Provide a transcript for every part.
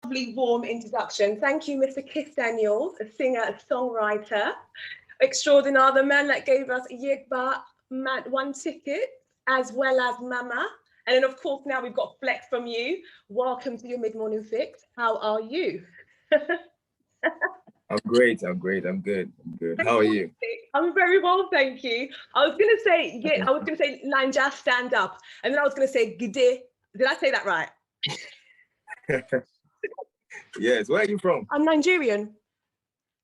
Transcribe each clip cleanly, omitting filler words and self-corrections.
Lovely, warm introduction. Thank you, Mr. Kizz Daniels, a singer, a songwriter extraordinaire, the man that gave us Yegba Man One Ticket, as well as Mama. And then, of course, now we've got Flex from you. Welcome to your mid-morning fix. How are you? I'm great. I'm great. I'm good. I'm good. How are you? I'm very well, thank you. I was gonna say, yeah, I was gonna say NI9JA stand up, and then I was gonna say Gide. Did I say that right? Yes. Where are you from? I'm Nigerian.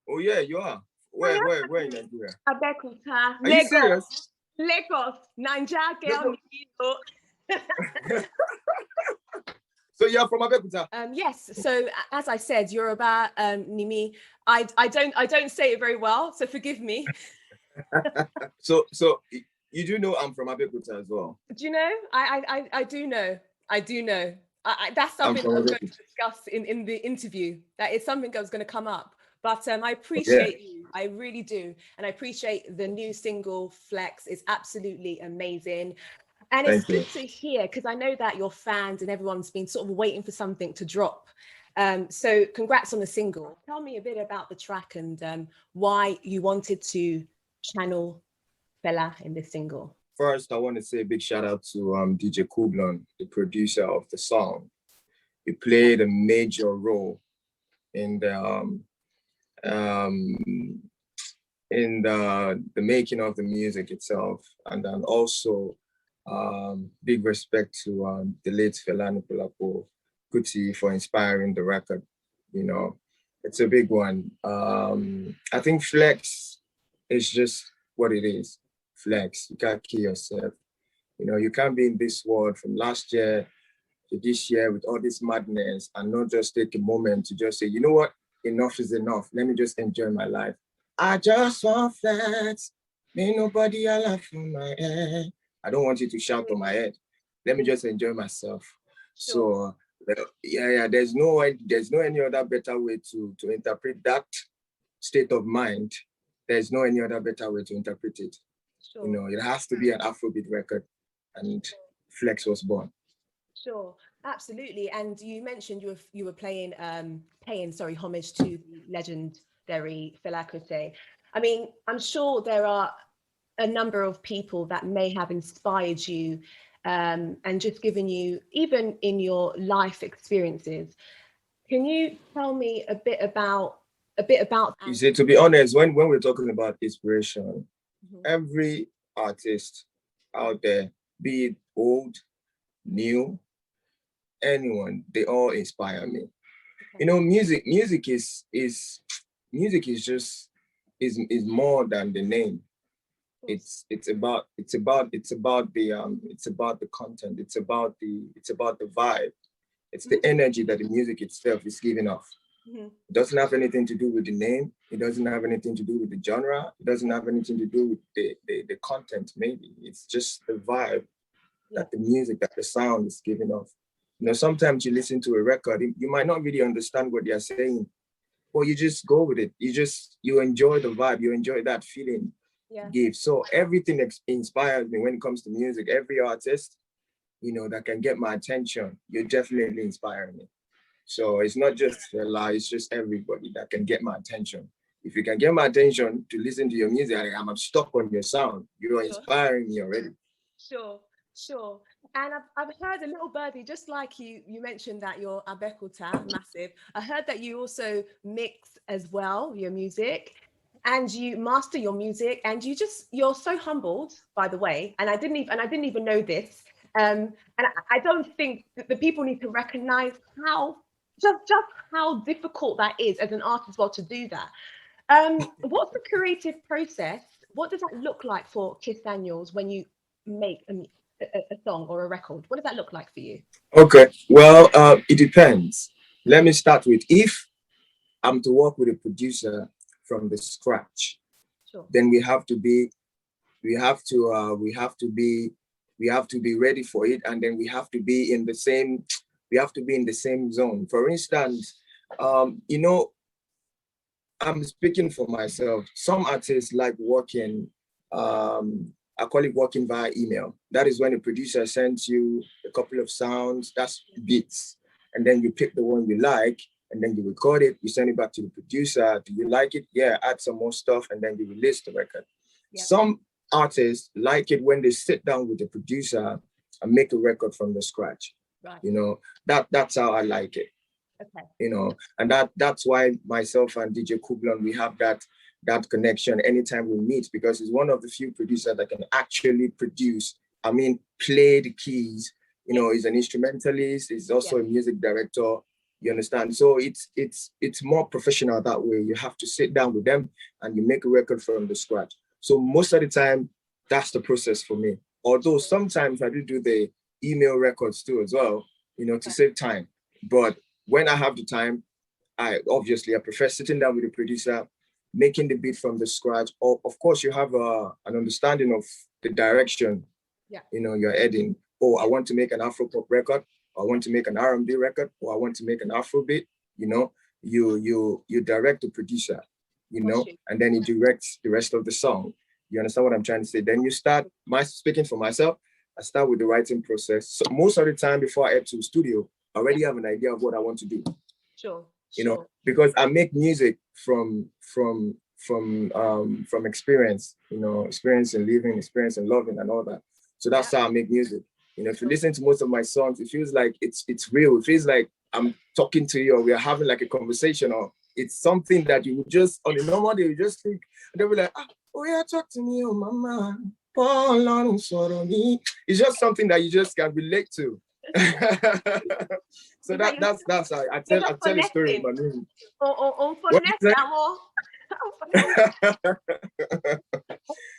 Oh yeah, you are. Where in Nigeria? Abeokuta, Are you serious? Lagos, NI9JA girl. So you're from Abeokuta? Yes. So as I said, Yoruba, Nimi. I don't say it very well, so forgive me. So you do know I'm from Abeokuta as well. Do you know? I do know. I do know. That's something I was going to discuss in the interview. That is something that was going to come up. But I appreciate you. I really do. And I appreciate the new single, Flex. Is absolutely amazing. And it's good to hear, because I know that your fans and everyone's been sort of waiting for something to drop. So congrats on the single. Tell me a bit about the track and why you wanted to channel Fela in this single. First, I want to say a big shout out to DJ Kublon, the producer of the song. He played a major role in the making of the music itself, and then also big respect to the late Fela Anikulapo Kuti for inspiring the record. You know, it's a big one. I think Flex is just what it is. Flex. You can't kill yourself. You know, you can't be in this world from last year to this year with all this madness and not just take a moment to just say, you know what, enough is enough. Let me just enjoy my life. I just want flex. Ain't nobody alive from my head. I don't want you to shout on my head. Let me just enjoy myself. Sure. So there's no any other better way to interpret that state of mind. There's no any other better way to interpret it. Sure. You know, it has to be an Afrobeat record, and Flex was born. Sure, absolutely. And you mentioned you were paying homage to the legendary Fela Kuti. I mean, I'm sure there are a number of people that may have inspired you and just given you, even in your life experiences. Can you tell me a bit about? You see, to be honest, when we're talking about inspiration, every artist out there, be it old, new, anyone, they all inspire me. Okay. You know, music is more than the name. It's about the content. It's about the vibe. It's the energy that the music itself is giving off. It doesn't have anything to do with the name. It doesn't have anything to do with the genre. It doesn't have anything to do with the content, maybe. It's just the vibe that the music, that the sound is giving off. You know, sometimes you listen to a record, you might not really understand what they're saying, but you just go with it. You enjoy the vibe. You enjoy that feeling it gives. So everything inspires me when it comes to music. Every artist, you know, that can get my attention, you're definitely inspiring me. So it's not just Fela, it's just everybody that can get my attention. If you can get my attention to listen to your music, I'm stuck on your sound. You're inspiring me already. Sure. And I've heard a little birdie, just like you mentioned that you're Abeokuta, massive. I heard that you also mix as well, your music, and you master your music, and you're so humbled, by the way. And I didn't even know this. And I don't think that the people need to recognize just how difficult that is as an artist, well, to do that. What's the creative process? What does that look like for Kizz Daniels when you make a song or a record? What does that look like for you? Okay, well, it depends. Let me start with, if I'm to work with a producer from the scratch, then we have to be ready for it, and then we have to be in the same zone. For instance, you know, I'm speaking for myself. Some artists like working, I call it working via email. That is when a producer sends you a couple of sounds, that's beats. and then you pick the one you like, and then you record it, you send it back to the producer. Do you like it? Yeah, add some more stuff, and then you release the record. Yeah. Some artists like it when they sit down with the producer and make a record from the scratch. Right. You know, that's how I like it. Okay. You know, and that's why myself and DJ Kublon, we have that connection anytime we meet, because he's one of the few producers that can actually produce. I mean, play the keys. You know, he's an instrumentalist. He's also a music director. You understand? So it's more professional that way. You have to sit down with them and you make a record from the scratch. So most of the time, that's the process for me. Although sometimes I do the email records too as well, you know, to save time. But when I have the time, I prefer sitting down with the producer, making the beat from the scratch. Or of course, you have an understanding of the direction, you know, you're heading. Oh, I want to make an Afro pop record. I want to make an R&B record, or I want to make an Afrobeat. You know, you direct the producer, you know, and then he directs the rest of the song. You understand what I'm trying to say? Then you start, speaking for myself, I start with the writing process. So most of the time before I head to the studio, I already have an idea of what I want to do. Sure. You know, because I make music from experience, you know, experience in living, experience in loving and all that. So that's how I make music. You know, if you listen to most of my songs, it feels like it's real. It feels like I'm talking to you, or we're having like a conversation, or it's something that you would just, on a normal day, you just think, and they'll be like, oh yeah, talk to me, oh mama. It's just something that you just can relate to. So that's how I tell a story of my music. I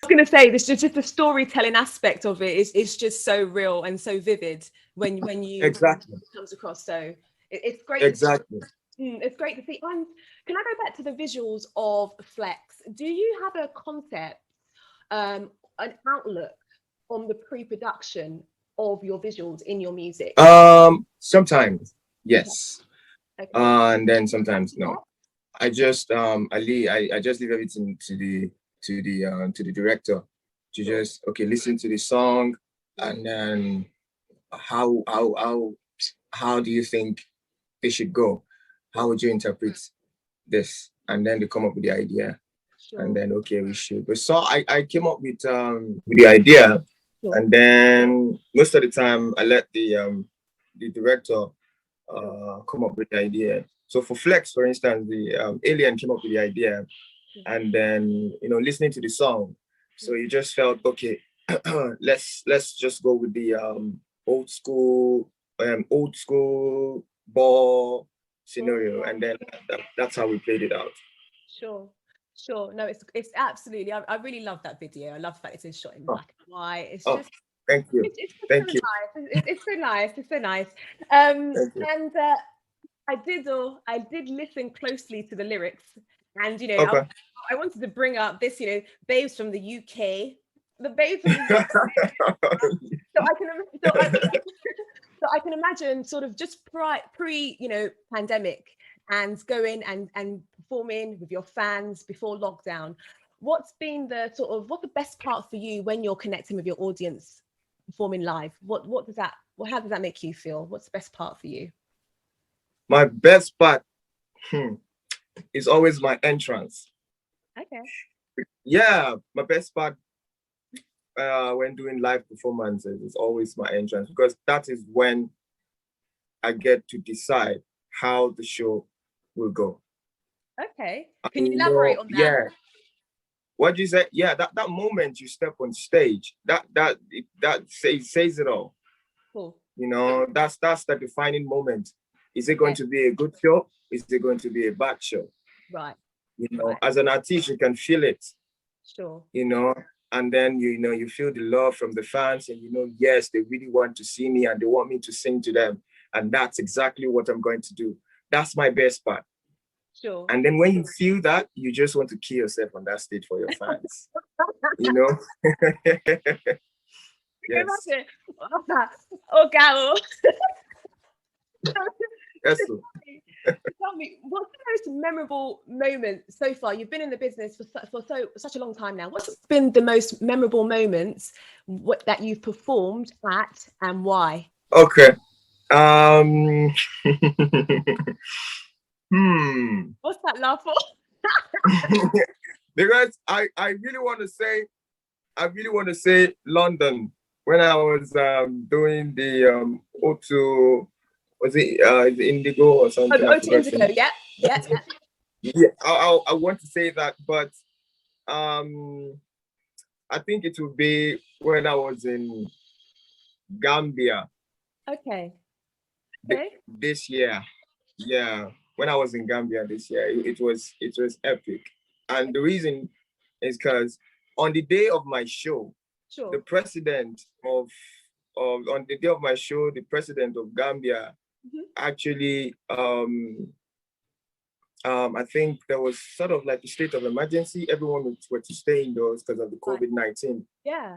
was going to say, this just the storytelling aspect of it is just so real and so vivid when you exactly comes across. So it's great. Exactly. It's great to see. And can I go back to the visuals of Flex? Do you have a concept, an outlook on the pre-production of your visuals in your music? Sometimes yes, and then sometimes no. I just I just leave everything to the director to just listen to the song, and then how do you think they should go? How would you interpret this? And then they come up with the idea, and then we should. But so I came up with the idea, and then most of the time I let the director come up with the idea. So for Flex, for instance, the Alien came up with the idea, and then listening to the song, so you just felt let's just go with the old school ball scenario, and then that's how we played it out. Sure. No, it's absolutely. I really love that video. I love the fact it's shot in black and white. It's just. Thank you. It's Thank you. Nice. It's so nice. It's so nice. And I did listen closely to the lyrics, and I wanted to bring up this, babes from the UK, the babes from the UK. So I can imagine sort of just pre pandemic, and going and performing with your fans before lockdown. What's been what's the best part for you when you're connecting with your audience, performing live? How does that make you feel? What's the best part for you? My best part is always my entrance. Okay. Yeah, my best part when doing live performances is always my entrance, because that is when I get to decide how the show will go. Okay. Can you elaborate on that? Yeah. What you say? Yeah, that moment you step on stage, that says it all. Cool. That's the defining moment. Is it going to be a good show? Is it going to be a bad show? Right. As an artist, you can feel it. Sure. And then you feel the love from the fans, and yes, they really want to see me and they want me to sing to them. And that's exactly what I'm going to do. That's my best part. Sure. And then when you feel that, you just want to kill yourself on that stage for your fans. Yes. Oh, Yes. Tell me, what's the most memorable moment so far? You've been in the business for such a long time now. What's been the most memorable moments that you've performed at, and why? Okay. Um, What's that laugh for? because I really want to say London. When I was doing the O2, was it Indigo or something? Oh, to Indigo, yeah. Yeah, I want to say that, but um, I think it would be when I was in Gambia. Okay. This year, yeah, when I was in Gambia this year, it was epic, and the reason is because on the day of my show, sure, the president of on the day of my show, the president of Gambia actually I think there was sort of like a state of emergency. Everyone were to stay indoors because of the COVID-19. Yeah.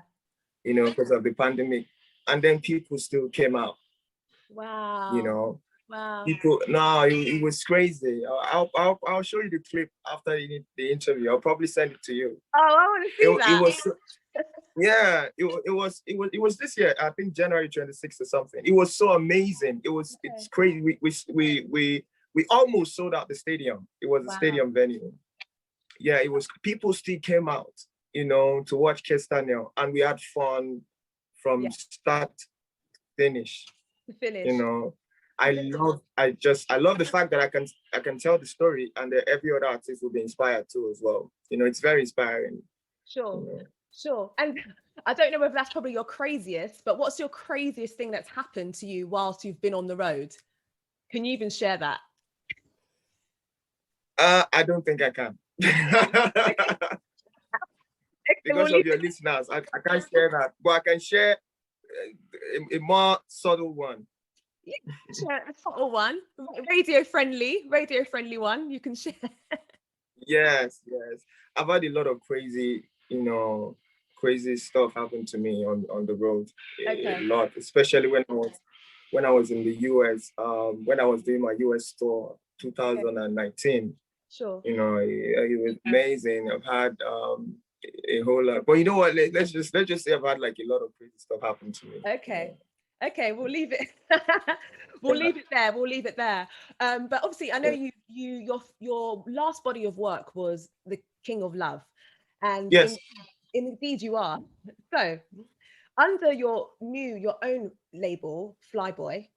You know, because of the pandemic. And then people still came out. Wow. You know. Wow. People, no, it was crazy. I'll show you the clip after the interview. I'll probably send it to you. Oh, I want to see that. It was, yeah, it was this year. I think January 26th or something. It was so amazing. It's crazy. We almost sold out the stadium. It was a stadium venue. Yeah, it was. People still came out, you know, to watch Kizz, and we had fun from start to finish. You know, I love the fact that I can tell the story, and that every other artist will be inspired too as well. You know, it's very inspiring. Sure. You know? Sure. And I don't know whether that's probably your craziest, but what's your craziest thing that's happened to you whilst you've been on the road? Can you even share that? I don't think I can. Because of your listeners, I can't share that, but I can share a more subtle one. Yeah, share a subtle one, radio friendly one. You can share. Yes. I've had a lot of crazy stuff happen to me on the road. A lot, especially when I was in the US. When I was doing my US tour, 2019. Sure. You know, it was amazing. I've had a whole lot, but you know what? Let's just say I've had like a lot of crazy stuff happen to me. Okay. Okay, we'll leave it. We'll leave it there. But obviously, I know your last body of work was The King of Love, and yes, indeed you are. So, under your own label, Flyboy,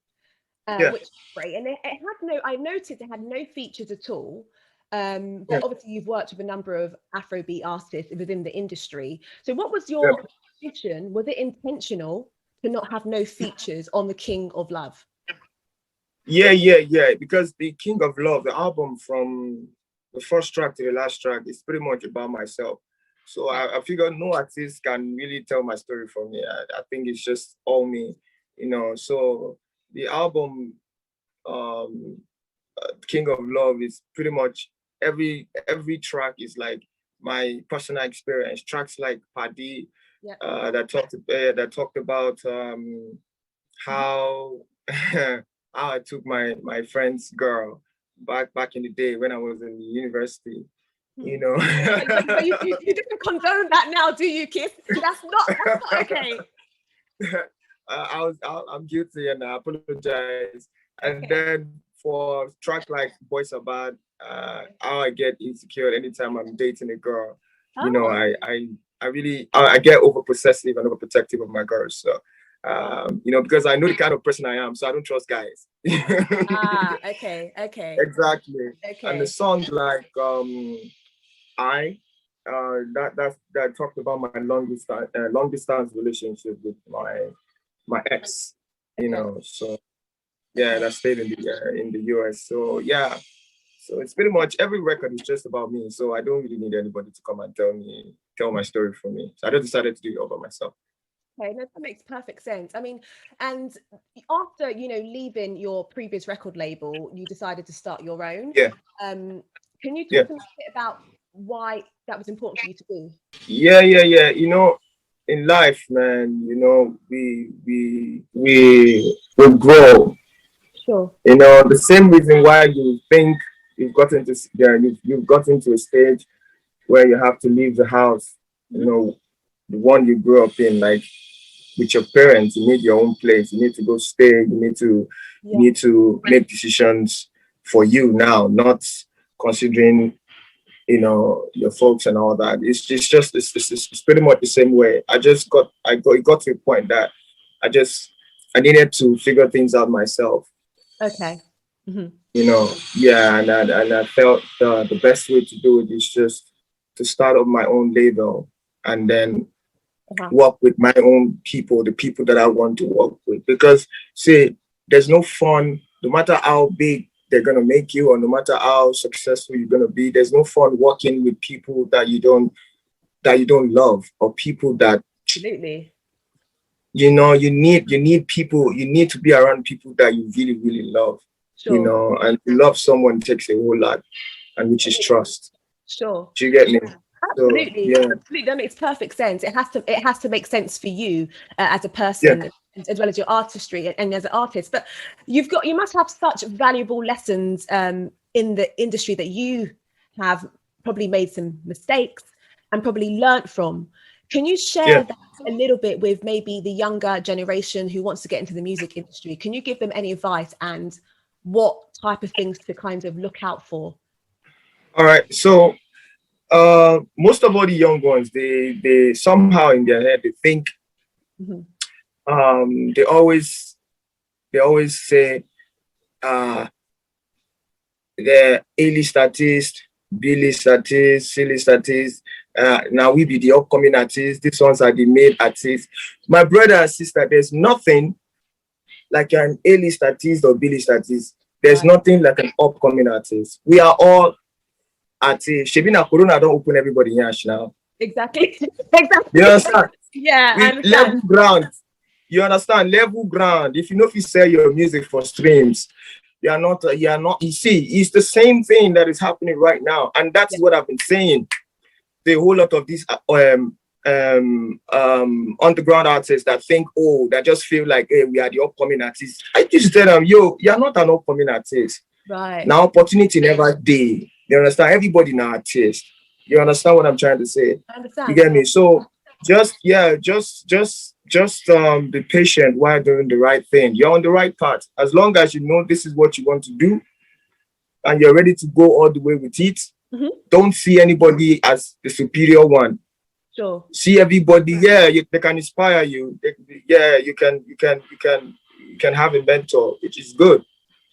which is great, and it had I noted it had no features at all. But obviously you've worked with a number of Afrobeat artists within the industry. So what was your decision? Was it intentional to not have no features on The King of Love? Yeah. Because The King of Love, the album from the first track to the last track, is pretty much about myself. So I figured no artist can really tell my story for me. I think it's just all me, you know. So the album, King of Love, is pretty much every track is like my personal experience. Tracks like Paddy, that talked about how how I took my friend's girl back in the day when I was in university. You know, but you didn't condone that now, do you, Kizz? That's not okay. I'm guilty and I apologize. And then for track like Boys Are Bad, how I get insecure anytime I'm dating a girl. You know, I really get over possessive and overprotective of my girls. So you know, because I know the kind of person I am, so I don't trust guys. Okay. Exactly. Okay. And the song like that talked about my long distance relationship with my ex, you know. So yeah, that stayed in the US. So yeah, so it's pretty much every record is just about me. So I don't really need anybody to come and tell my story for me. So I just decided to do it all by myself. Okay, no, that makes perfect sense. I mean, and after leaving your previous record label, you decided to start your own. Yeah. Can you talk a little bit about why that was important for you to do? Yeah. You know, in life, man, you know, we grow. Sure. You know, the same reason why you think you've gotten to a stage where you have to leave the house, you know, the one you grew up in. Like with your parents. You need your own place. You need to go stay. You need to make decisions for you now, not considering, you know, your folks and all that. It's pretty much the same way. It got to a point that I needed to figure things out myself. Okay. Mm-hmm. You know, yeah, and I felt the best way to do it is just to start up my own label and then work with my own people, the people that I want to work with. Because see, there's no fun, no matter how big they're gonna make you, or no matter how successful you're gonna be, there's no fun working with people that you don't love, or people that absolutely, you know, you need people, you need to be around people that you really, really love. Sure. You know, and to love someone takes a whole lot, and which is trust. Sure. Do you get me? Absolutely, so, yeah. Absolutely. That makes perfect sense. It has to make sense for you as a person, as well as your artistry and as an artist. But you must have such valuable lessons in the industry that you have probably made some mistakes and probably learnt from. Can you share that a little bit with maybe the younger generation who wants to get into the music industry? Can you give them any advice and what type of things to kind of look out for? All right. So most of all the young ones, they somehow in their head they think they always say they're A-list artist, B-list artist, C-list artist. Now we be the upcoming artists. These ones are the made artists. My brother and sister, there's nothing like an A-list artist or B-list artist. There's nothing like an upcoming artist. We are all artists. Shebina Corona don't open everybody here now. Exactly. Exactly. You understand? Yeah, I understand. Level ground. You understand? Level ground. If you know if you sell your music for streams, you are not. You see, it's the same thing that is happening right now, and that's what I've been saying. The whole lot of these underground artists that think, that just feel like, hey, we are the upcoming artists. I just tell them, yo, you're not an upcoming artist. Right. Now opportunity never day. You understand? Everybody now artist. You understand what I'm trying to say? I understand. You get me? So just be patient while doing the right thing. You're on the right path. As long as you know this is what you want to do and you're ready to go all the way with it, don't see anybody as the superior one. Sure. See everybody, they can inspire you. You can have a mentor, which is good.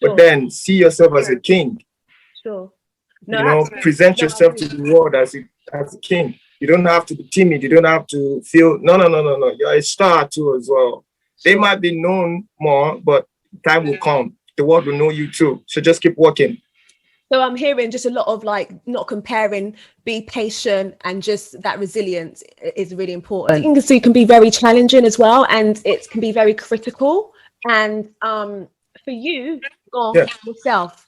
Sure. But then see yourself as a king. Sure. No, you know, absolutely. Present yourself to the world as a king. You don't have to be timid. You don't have to feel no. You're a star too as well. Sure. They might be known more, but time will come. The world will know you too. So just keep working. So I'm hearing just a lot of like not comparing, be patient, and just that resilience is really important. Industry can be very challenging as well, and it can be very critical. And for you, yourself,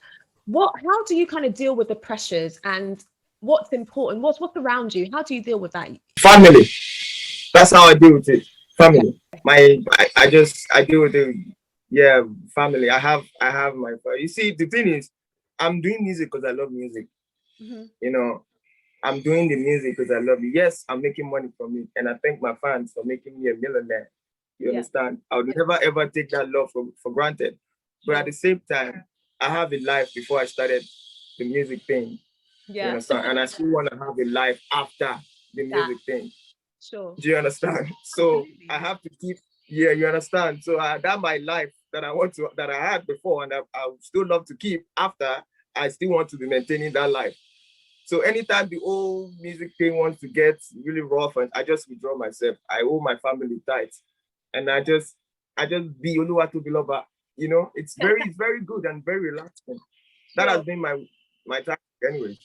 how do you kind of deal with the pressures and what's important? What's around you? How do you deal with that? Family. That's how I deal with it. Family. Okay. I deal with it. Yeah, family. I have my. You see, the thing is, I'm doing music because I love music. You know, I'm doing the music because I love it. Yes, I'm making money from it, and I thank my fans for making me a millionaire. You understand? I would never ever take that love for granted. But at the same time, I have a life before I started the music thing. You understand? And I still want to have a life after the music thing. Sure. Do you understand? So absolutely. I have to keep. Yeah, you understand. So that my life that I had before, and I would still love to keep after. I still want to be maintaining that life. So anytime the old music thing wants to get really rough, and I just withdraw myself. I hold my family tight, and I just be Oluwatu Biloba. You know, it's very good and very relaxing. That has been my time, anyways.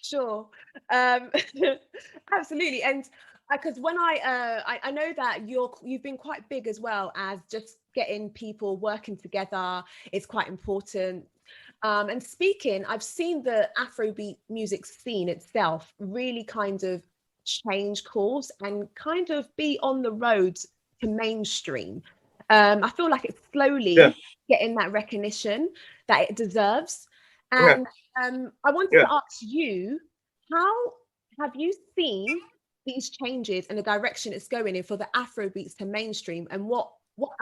Sure, absolutely, and because when I know that you've been quite big as well as just getting people working together is quite important. And speaking, I've seen the Afrobeat music scene itself really kind of change course and kind of be on the road to mainstream. I feel like it's slowly getting that recognition that it deserves. And I wanted to ask you, how have you seen these changes and the direction it's going in for the Afrobeats to mainstream, and what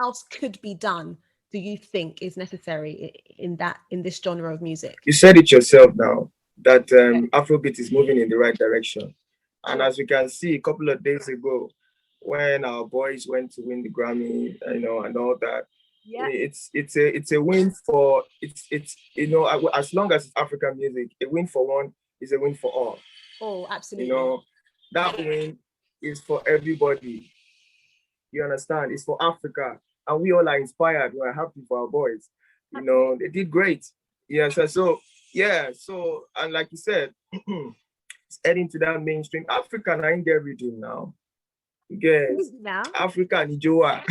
else could be done, do you think is necessary in this genre of music? You said it yourself now that Okay. Afrobeat is moving in the right direction. And Sure. as we can see, a couple of days ago, when our boys went to win the Grammy, and all that, Yeah. it's a win for as long as it's African music, a win for one is a win for all. Oh, You absolutely. know, that win is for everybody. You understand? It's for Africa, and we all are inspired. We're happy for our boys. They did great. Yeah. So yeah. So, and like you said, it's heading to that mainstream. Africa, I ain't everything now. Yes, Now. Africa, NI9JA.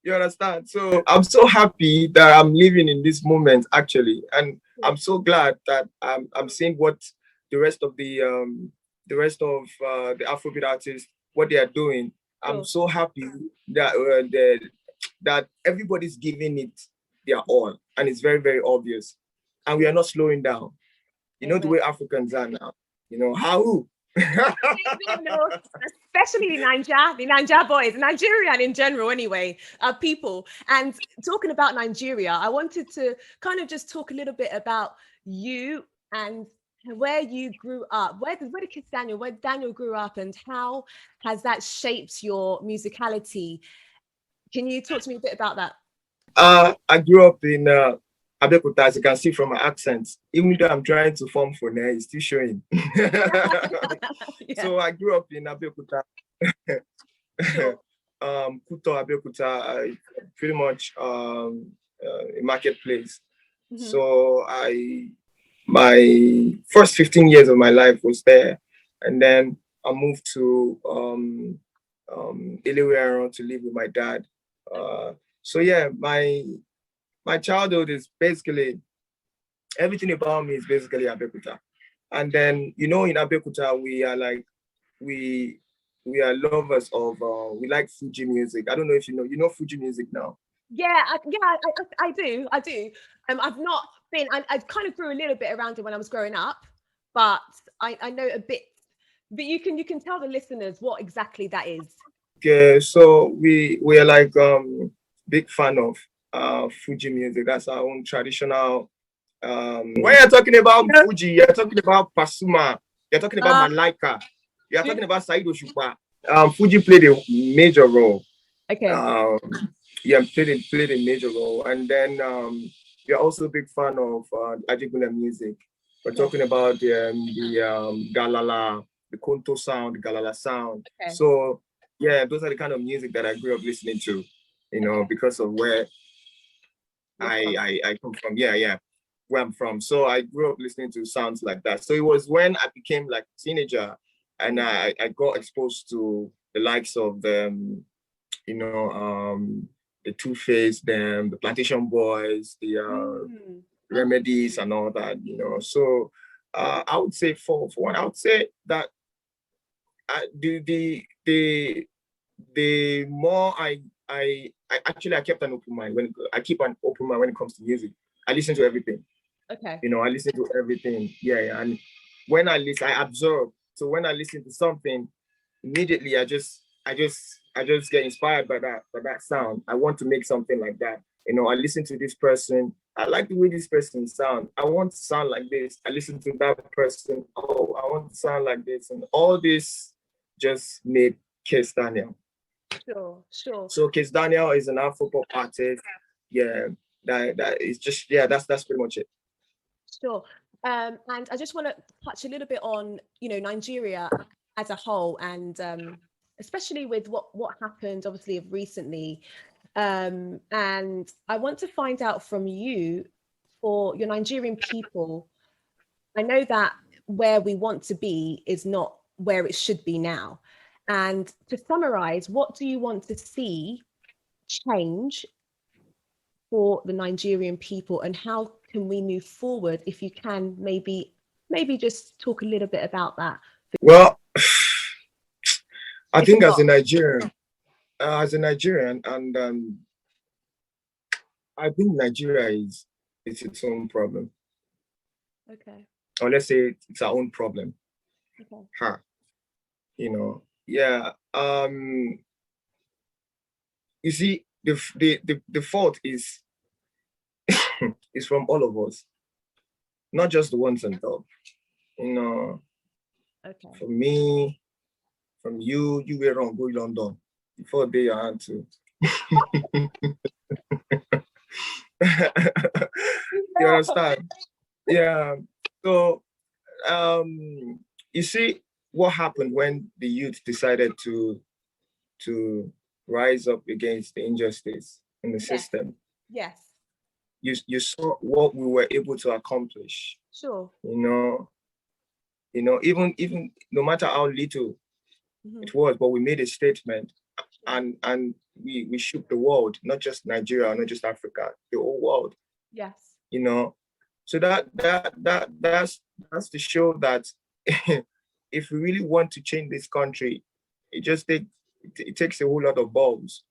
You understand? So I'm so happy that I'm living in this moment actually, and I'm so glad that I'm seeing what the rest of the Afrobeat artists what they are doing. I'm so happy that that everybody's giving it their all, and it's very very obvious, and we are not slowing down. You know the way Africans are now. How? Especially the NI9JA boys, Nigerian in general, anyway, people. And talking about Nigeria, I wanted to kind of just talk a little bit about you and where you grew up. Where did where Daniel grew up, and how has that shaped your musicality? Can you talk to me a bit about that? I grew up in Abeokuta, as you can see from my accent. Even though I'm trying to form for now, it's still showing. So I grew up in Abeokuta. Sure. Kuto Abeokuta, pretty much a marketplace. So my first 15 years of my life was there, and then I moved to Ilewe to live with my dad. So yeah, my childhood is basically everything about me is basically Abeokuta. And then in Abeokuta we are like we are lovers of we like Fuji music. I don't know if you know Fuji music now. Yeah, I do. I do. I've not been. I kind of grew a little bit around it when I was growing up, but I know a bit. But you can tell the listeners what exactly that is. Okay, so we are like big fan of Fuji music. That's our own traditional. When you're talking about Fuji, you're talking about Pasuma, you're talking about Malaika, you're talking about Said Oshupa. Fuji played a major role. Okay. Yeah, played a major role, and then we're also a big fan of Ajegunle music. We're talking about the Galala, the Konto sound, the Galala sound. Okay. So yeah, those are the kind of music that I grew up listening to, because of where I come from. Yeah, where I'm from. So I grew up listening to sounds like that. So it was when I became like a teenager, and I got exposed to the likes of the Two-Face, them, the Plantation Boys, the Remedies, and all that. So I would say for one, I would say that the more I actually I kept an open mind I keep an open mind when it comes to music. I listen to everything. Okay. I listen to everything. Yeah. And when I listen, I absorb. So when I listen to something, immediately I just get inspired by that sound. I want to make something like that. I listen to this person. I like the way this person sound. I want to sound like this. I listen to that person. Oh, I want to sound like this, and all this just made Kizz Daniel. Sure. So Kizz Daniel is an Afro-pop artist. Yeah, that is just that's pretty much it. Sure. And I just want to touch a little bit on Nigeria as a whole, and especially with what happened obviously recently. And I want to find out from you, for your Nigerian people. I know that where we want to be is not where it should be now. And to summarize, what do you want to see change for the Nigerian people, and how can we move forward? If you can, maybe just talk a little bit about that. Well, I think as a Nigerian, and I think Nigeria is its own problem. Okay. Or let's say it's our own problem. Okay. her. Yeah. You see, the fault is is from all of us, not just the ones on top. Okay. From me, from you were wrong, go London. Before they your hand too. You understand? Yeah. So you see what happened when the youth decided to rise up against the injustice in the system. Yes. You saw what we were able to accomplish. Sure. Even no matter how little it was, but we made a statement, and we shook the world, not just Nigeria, not just Africa, the whole world. Yes. So that's to show that if we really want to change this country, it takes a whole lot of balls.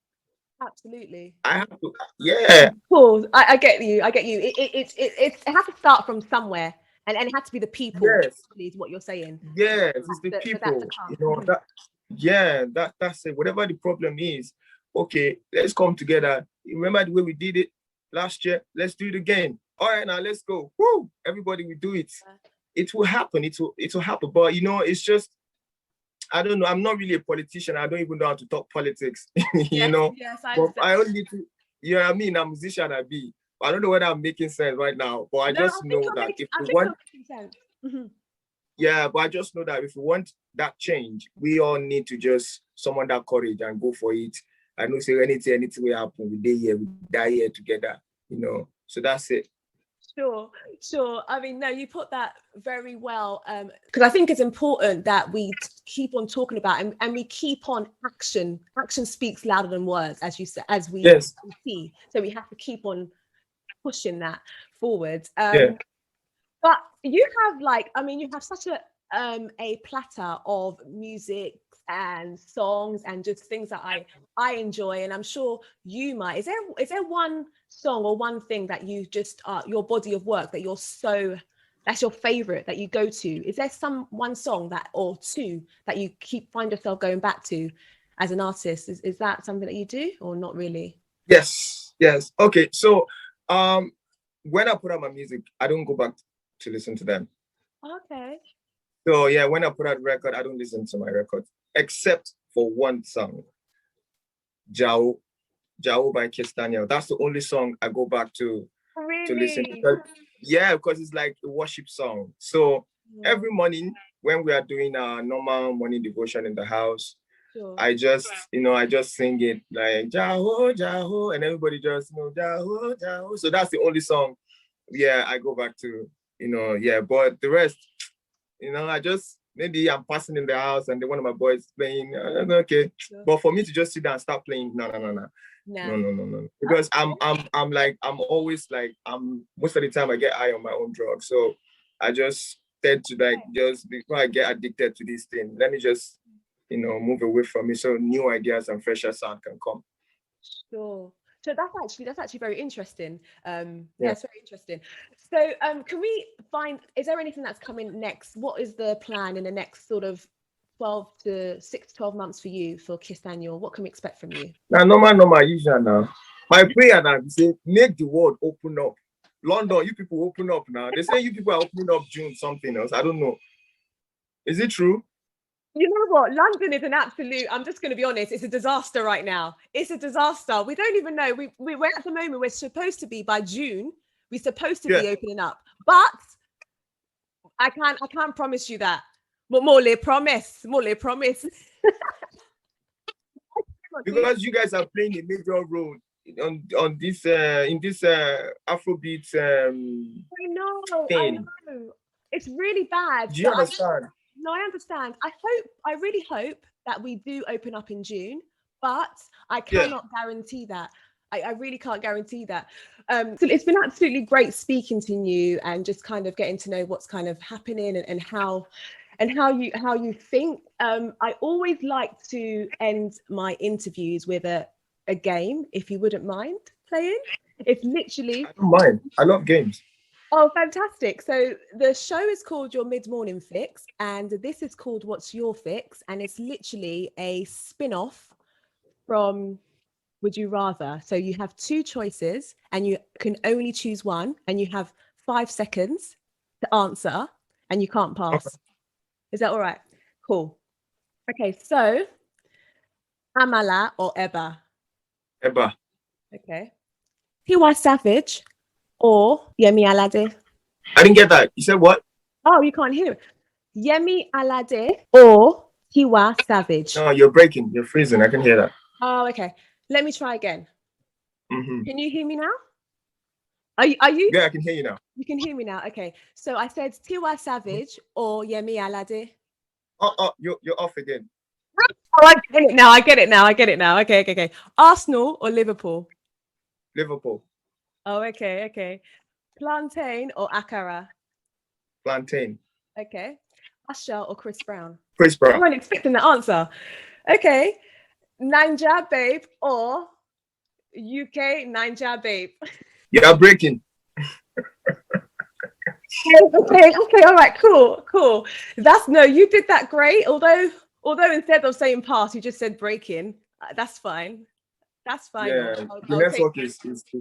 Absolutely. I have to, yeah. Cool. I get you. It has to start from somewhere, and it has to be the people. Yes. Is what you're saying. Yes, it's the people. That's it. Whatever the problem is, okay, let's come together. Remember the way we did it last year? Let's do it again. All right, now let's go. Woo! Everybody will do it. It will happen. It will happen. But it's just, I don't know. I'm not really a politician. I don't even know how to talk politics. Yes, but I only to, I'm a musician. I don't know whether I'm making sense right now. But I just know that if we want, yeah, but I just know that if we want that change, we all need to just summon that courage and go for it. I know say anything will happen. We die here together. So that's it. Sure. I mean, no, you put that very well, because I think it's important that we keep on talking about and we keep on action. Action speaks louder than words, as you said, as we see. So we have to keep on pushing that forward. But you have such a platter of music and songs and just things that I enjoy, and I'm sure you might. Is there one song or one thing that you just your body of work that that's your favorite that you go to? Is there one song or two that you find yourself going back to as an artist? Is that something that you do or not really? Yes. Okay, so when I put out my music, I don't go back to listen to them. Okay. So yeah, when I put out a record, I don't listen to my record except for one song, NI9JA by Kizz. That's the only song I go back to listen to. Because it's like a worship song. So every morning when we are doing our normal morning devotion in the house, I just sing it like Jaho, and everybody just Jaho. So that's the only song I go back to, but the rest, maybe I'm passing in the house and then one of my boys playing, okay. But for me to just sit down and start playing, no. Because I'm always like, most of the time I get high on my own drugs. So I just tend to just before I get addicted to this thing, let me just, move away from it so new ideas and fresher sound can come. Sure. So that's actually very interesting. It's very interesting. So can we is there anything that's coming next? What is the plan in the next sort of 6 to 12 months for you for Kizz? What can we expect from you? Now, normal, usual now. My prayer now is say, make the world open up. London, you people open up now. They say you people are opening up June something else. I don't know. Is it true? You know what? London is an absolute, I'm just going to be honest, it's a disaster right now. It's a disaster. We don't even know. We're at the moment, we're supposed to be by June, we're supposed to be opening up. But I can't promise you that. But more promise. Because you guys are playing a major role on this in this Afrobeat I know. It's really bad. Do you understand? No, I understand. I really hope that we do open up in June, but I cannot guarantee that. I really can't guarantee that. So it's been absolutely great speaking to you and just kind of getting to know what's kind of happening and how you think. I always like to end my interviews with a game, if you wouldn't mind playing. It's literally. I don't mind. I love games. Oh, fantastic. So the show is called Your Mid-Morning Fix, and this is called What's Your Fix? And it's literally a spin-off from Would You Rather. So you have two choices and you can only choose one, and you have 5 seconds to answer and you can't Okay. pass. Is that all right? Cool. Okay, so Amala or Eba? Eba. Okay. Tiwa Savage or Yemi Alade? I didn't get that. You said what? Oh, you can't hear it. Yemi Alade or Tiwa Savage? No, you're breaking. You're freezing. I can hear that. Oh, okay. Let me try again. Mm-hmm. Can you hear me now? Are you? Yeah, I can hear you now. You can hear me now. Okay. So I said Tiwa Savage or Yemi Alade. Oh, you're off again. Oh, I get it now. I get it now. I get it now. Okay, okay, okay. Arsenal or Liverpool? Liverpool. Oh, okay, okay. Plantain or Akara? Plantain. Okay. Usher or Chris Brown? Chris I Brown. wasn't expecting the answer. Okay. NI9JA Babe or UK NI9JA Babe? You're breaking. Okay, okay, all right, cool, cool. That's no, you did that great. Although instead of saying pass, you just said breaking. That's fine. That's fine. Yeah, the I'll take network is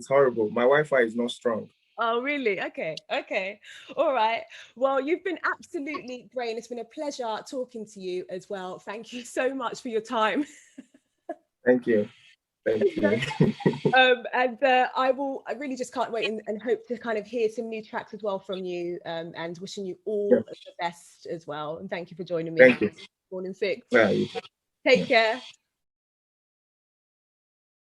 horrible. My Wi-Fi is not strong. Oh, really? Okay. Okay. All right. Well, you've been absolutely great. And it's been a pleasure talking to you as well. Thank you so much for your time. Thank you. Thank you. I really just can't wait and hope to kind of hear some new tracks as well from you. And wishing you all Yeah. the best as well. And thank you for joining me. Thank you. Morning Fix. Yeah, Take care.